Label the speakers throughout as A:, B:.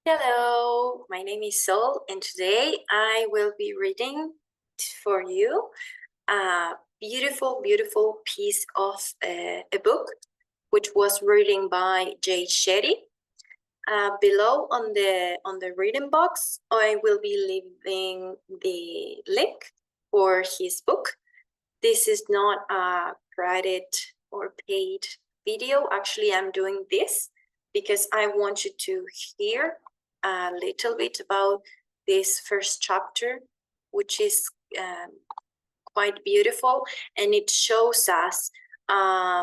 A: Hello, my name is Sol, and today I will be reading for you a beautiful piece of a book, which was written by Jay Shetty. Below on the reading box, I will be leaving the link for his book. This is not a credit or paid video. Actually, I'm doing this because I want you to hear a little bit about this first chapter, which is quite beautiful, and it shows us a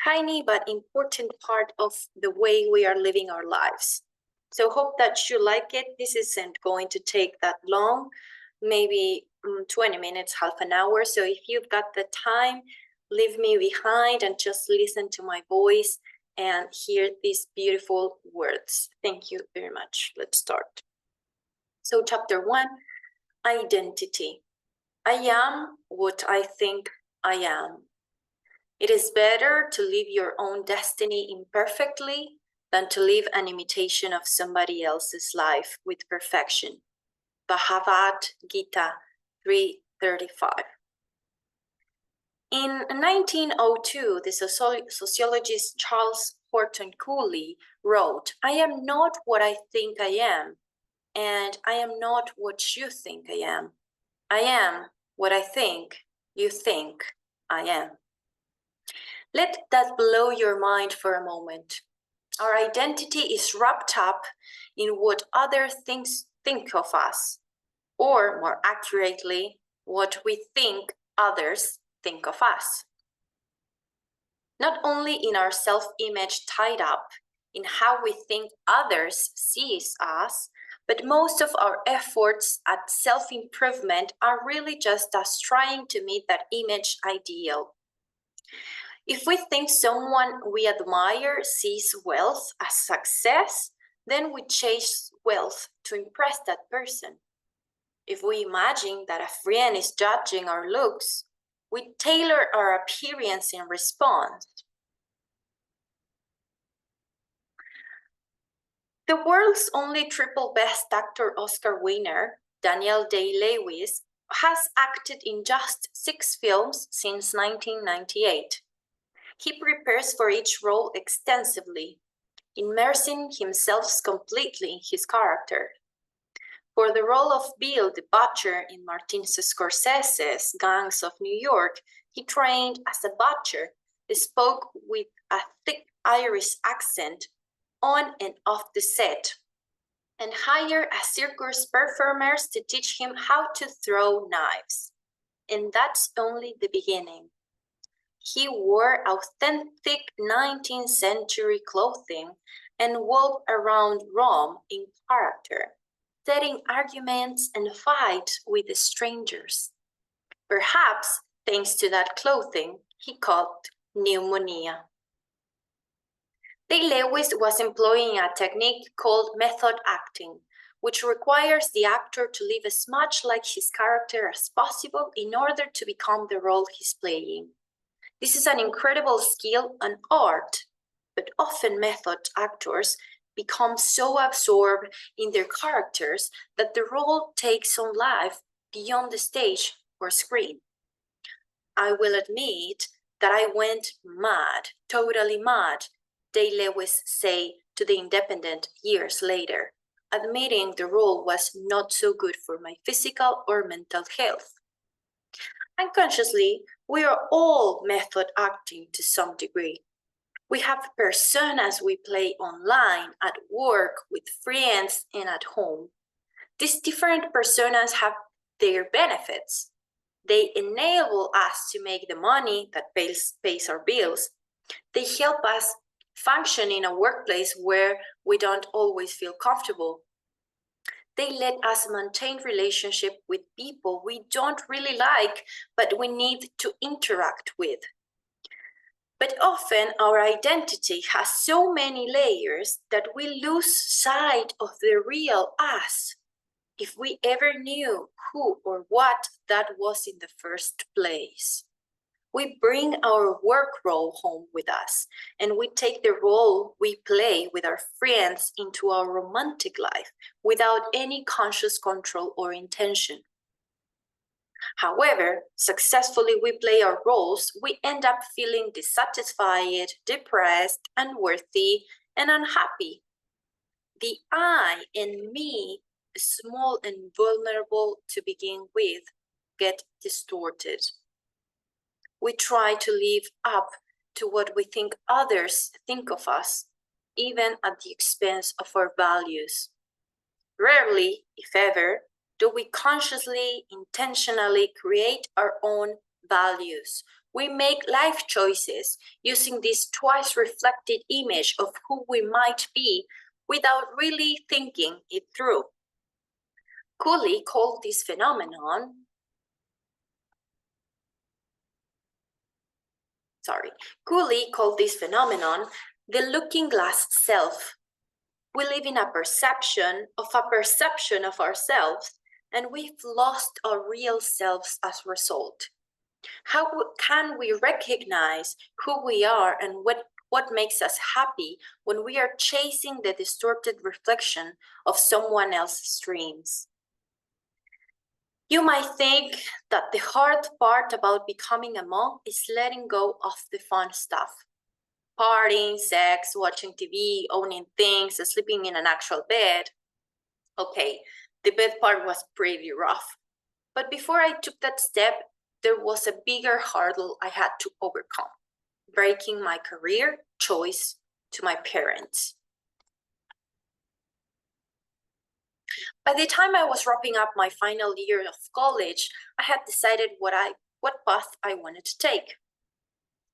A: tiny but important part of the way we are living our lives. So hope that you like it. This isn't going to take that long, maybe 20 minutes, half an hour. So if you've got the time, leave me behind and just listen to my voice and hear these beautiful words. Thank you very much. Let's start. So chapter 1, identity. I am what I think I am. It is better to live your own destiny imperfectly than to live an imitation of somebody else's life with perfection. Bhagavad Gita 3:35. In 1902, the sociologist Charles Horton Cooley wrote, "I am not what I think I am, and I am not what you think I am. I am what I think you think I am." Let that blow your mind for a moment. Our identity is wrapped up in what others think of us, or more accurately, what we think others think of us. Not only in our self-image tied up in how we think others see us, but most of our efforts at self-improvement are really just us trying to meet that image ideal. If we think someone we admire sees wealth as success, then we chase wealth to impress that person. If we imagine that a friend is judging our looks, we tailor our appearance in response. The world's only triple Best Actor Oscar winner, Daniel Day-Lewis, has acted in just 6 films since 1998. He prepares for each role extensively, immersing himself completely in his character. For the role of Bill the Butcher in Martin Scorsese's Gangs of New York, he trained as a butcher, spoke with a thick Irish accent on and off the set, and hired a circus performers to teach him how to throw knives. And that's only the beginning. He wore authentic 19th century clothing and walked around Rome in character, setting arguments and fights with strangers. Perhaps, thanks to that clothing, he caught pneumonia. Day-Lewis was employing a technique called method acting, which requires the actor to live as much like his character as possible in order to become the role he's playing. This is an incredible skill and art, but often method actors become so absorbed in their characters that the role takes on life beyond the stage or screen. I will admit that I went mad, totally mad, Day-Lewis say to The Independent years later, admitting the role was not so good for my physical or mental health. Unconsciously, we are all method acting to some degree. We have personas we play online, at work, with friends, and at home. These different personas have their benefits. They enable us to make the money that pays our bills. They help us function in a workplace where we don't always feel comfortable. They let us maintain relationship with people we don't really like, but we need to interact with. But often our identity has so many layers that we lose sight of the real us, if we ever knew who or what that was in the first place. We bring our work role home with us, and we take the role we play with our friends into our romantic life without any conscious control or intention. However, successfully we play our roles, we end up feeling dissatisfied, depressed, unworthy, and unhappy. The I and me, small and vulnerable to begin with, get distorted. We try to live up to what we think others think of us, even at the expense of our values. Rarely, if ever, do we consciously, intentionally create our own values. We make life choices using this twice reflected image of who we might be without really thinking it through. Cooley called this phenomenon the looking glass self. We live in a perception of ourselves, and we've lost our real selves as a result. How can we recognize who we are and what makes us happy when we are chasing the distorted reflection of someone else's dreams? You might think that the hard part about becoming a monk is letting go of the fun stuff. Partying, sex, watching TV, owning things, sleeping in an actual bed. Okay, the bed part was pretty rough. But before I took that step, there was a bigger hurdle I had to overcome: breaking my career choice to my parents. By the time I was wrapping up my final year of college, I had decided what path I wanted to take.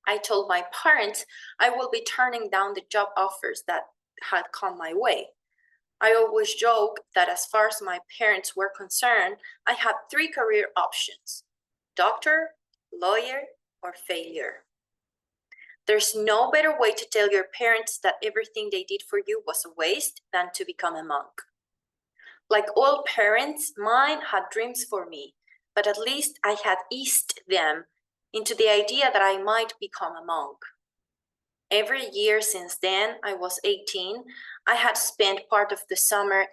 A: I told my parents I will be turning down the job offers that had come my way. I always joke that as far as my parents were concerned, I had 3 career options: doctor, lawyer, or failure. There's no better way to tell your parents that everything they did for you was a waste than to become a monk. Like all parents, mine had dreams for me, but at least I had eased them into the idea that I might become a monk. Every year since then, I was 18, I had spent part of the summer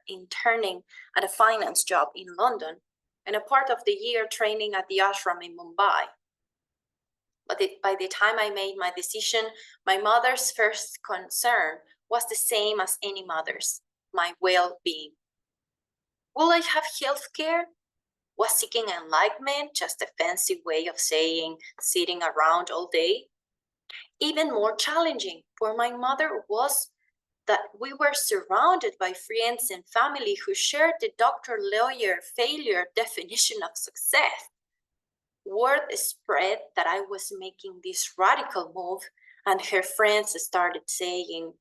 A: interning at a finance job in London and a part of the year training at the ashram in Mumbai. But by the time I made my decision, my mother's first concern was the same as any mother's: my well-being. Will I have health care? Was seeking enlightenment just a fancy way of saying sitting around all day? Even more challenging for my mother was that we were surrounded by friends and family who shared the doctor, lawyer, failure definition of success. Word spread that I was making this radical move, and her friends started saying,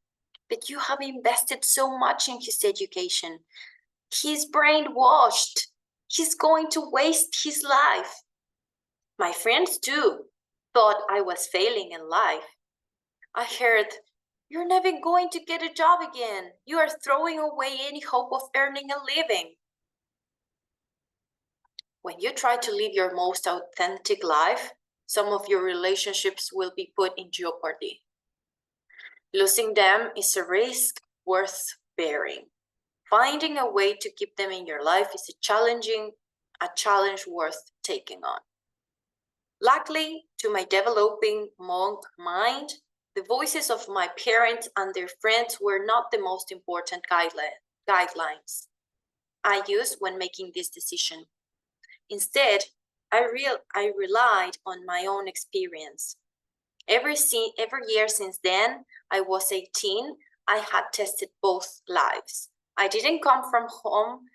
A: "But you have invested so much in his education. He's brainwashed. He's going to waste his life." My friends too thought I was failing in life. I heard, "You're never going to get a job again. You are throwing away any hope of earning a living." When you try to live your most authentic life, some of your relationships will be put in jeopardy. Losing them is a risk worth bearing. Finding a way to keep them in your life is a challenge worth taking on. Luckily, to my developing monk mind, the voices of my parents and their friends were not the most important guidelines I used when making this decision. Instead, I relied on my own experience. Every year since then, I was 18, I had tested both lives. I didn't come from home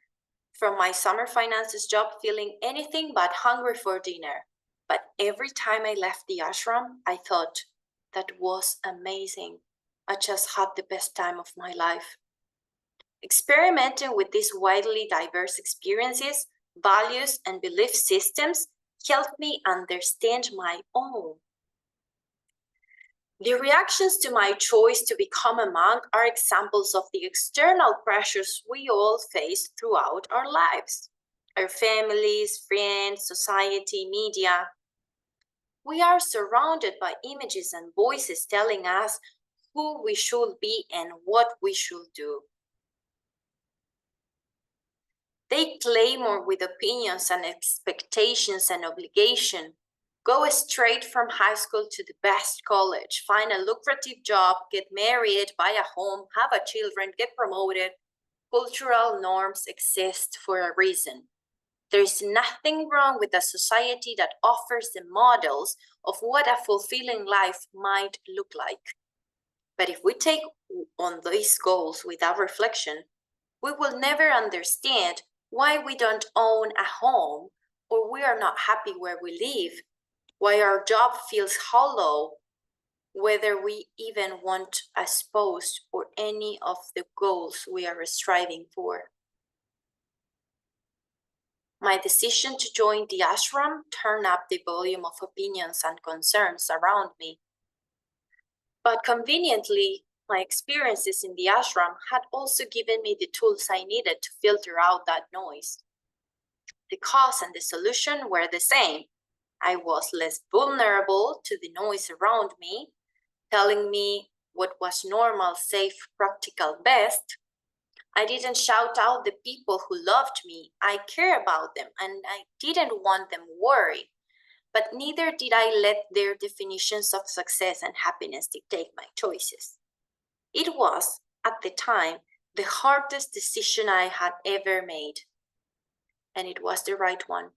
A: from my summer finances job feeling anything but hungry for dinner. But every time I left the ashram, I thought, that was amazing. I just had the best time of my life. Experimenting with these widely diverse experiences, values, and belief systems helped me understand my own. The reactions to my choice to become a monk are examples of the external pressures we all face throughout our lives. Our families, friends, society, media. We are surrounded by images and voices telling us who we should be and what we should do. They clamor with opinions and expectations and obligation. Go straight from high school to the best college, find a lucrative job, get married, buy a home, have a children, get promoted. Cultural norms exist for a reason. There is nothing wrong with a society that offers the models of what a fulfilling life might look like. But if we take on these goals without reflection, we will never understand why we don't own a home, or we are not happy where we live, why our job feels hollow, whether we even want a spouse or any of the goals we are striving for. My decision to join the ashram turned up the volume of opinions and concerns around me. But conveniently, my experiences in the ashram had also given me the tools I needed to filter out that noise. The cause and the solution were the same. I was less vulnerable to the noise around me, telling me what was normal, safe, practical, best. I didn't shout out the people who loved me. I care about them and I didn't want them worried. But neither did I let their definitions of success and happiness dictate my choices. It was, at the time, the hardest decision I had ever made. And it was the right one.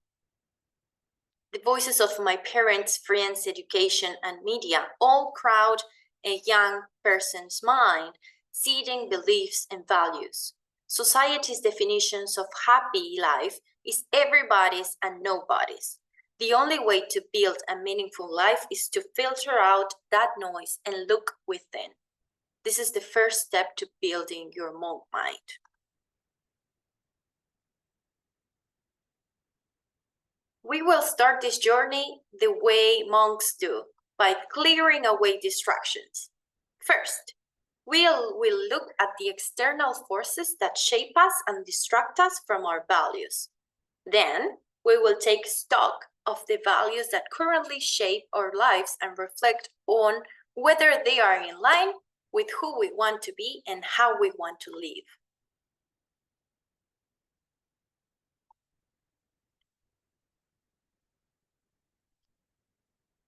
A: The voices of my parents, friends, education, and media all crowd a young person's mind, seeding beliefs and values. Society's definitions of happy life is everybody's and nobody's. The only way to build a meaningful life is to filter out that noise and look within. This is the first step to building your monk mind. We will start this journey the way monks do, by clearing away distractions. First, we'll look at the external forces that shape us and distract us from our values. Then, we will take stock of the values that currently shape our lives and reflect on whether they are in line with who we want to be and how we want to live.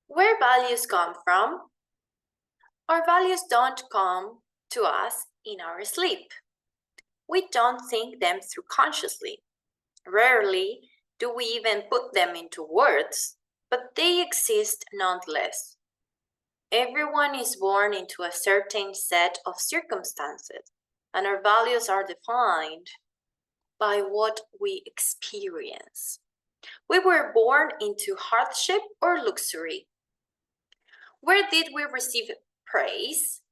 A: Where values come from? Our values don't come to us in our sleep. We don't think them through consciously. Rarely do we even put them into words, but they exist nonetheless. Everyone is born into a certain set of circumstances, and our values are defined by what we experience. We were born into hardship or luxury. Where did we receive praise?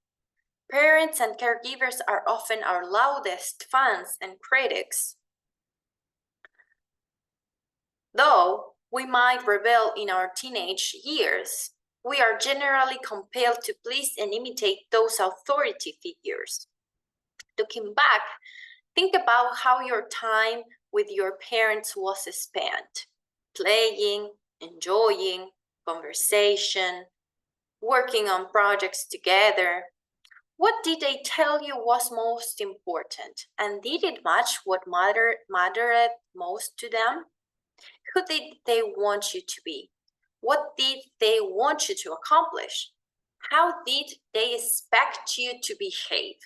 A: Parents and caregivers are often our loudest fans and critics. Though we might rebel in our teenage years, we are generally compelled to please and imitate those authority figures. Looking back, think about how your time with your parents was spent. Playing, enjoying, conversation, working on projects together. What did they tell you was most important? And did it match what mattered most to them? Who did they want you to be? What did they want you to accomplish? How did they expect you to behave?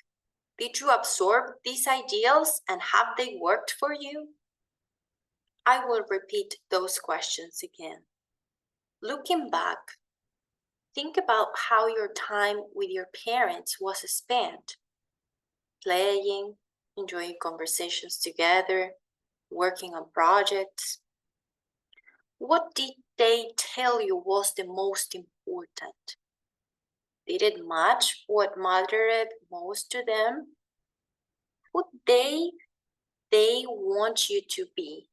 A: Did you absorb these ideals and have they worked for you? I will repeat those questions again. Looking back, think about how your time with your parents was spent. Playing, enjoying conversations together, working on projects. What did they tell you was the most important? Did it match what mattered most to them? Who they want you to be?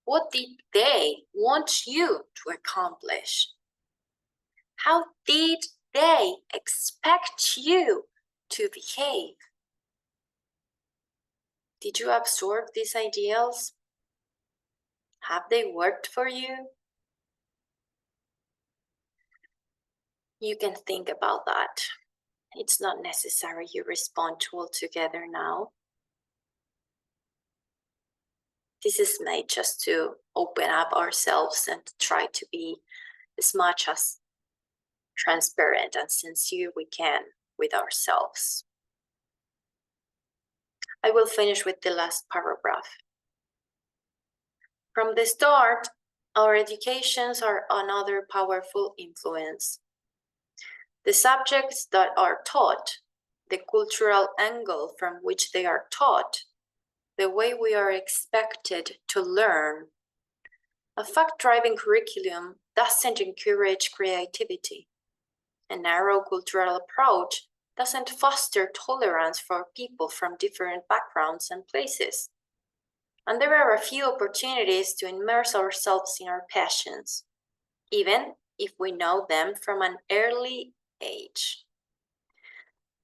A: What did they want you to accomplish? How did they expect you to behave? Did you absorb these ideals? Have they worked for you? You can think about that. It's not necessary you respond to all together now. This is made just to open up ourselves and try to be as much as transparent and sincere we can with ourselves. I will finish with the last paragraph. From the start, our educations are another powerful influence. The subjects that are taught, the cultural angle from which they are taught, the way we are expected to learn. A fact-driven curriculum doesn't encourage creativity. A narrow cultural approach doesn't foster tolerance for people from different backgrounds and places. And there are a few opportunities to immerse ourselves in our passions, even if we know them from an early age.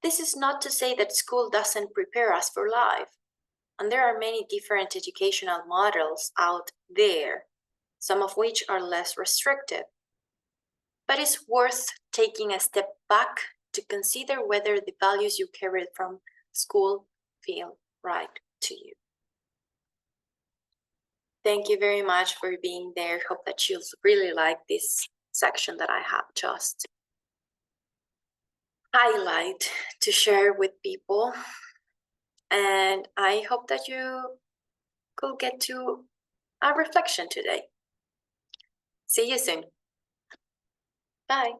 A: This is not to say that school doesn't prepare us for life, and there are many different educational models out there, some of which are less restrictive. But it's worth taking a step back to consider whether the values you carried from school feel right to you. Thank you very much for being there. Hope that you'll really like this section that I have just highlight to share with people. And I hope that you could get to a reflection today. See you soon. Bye.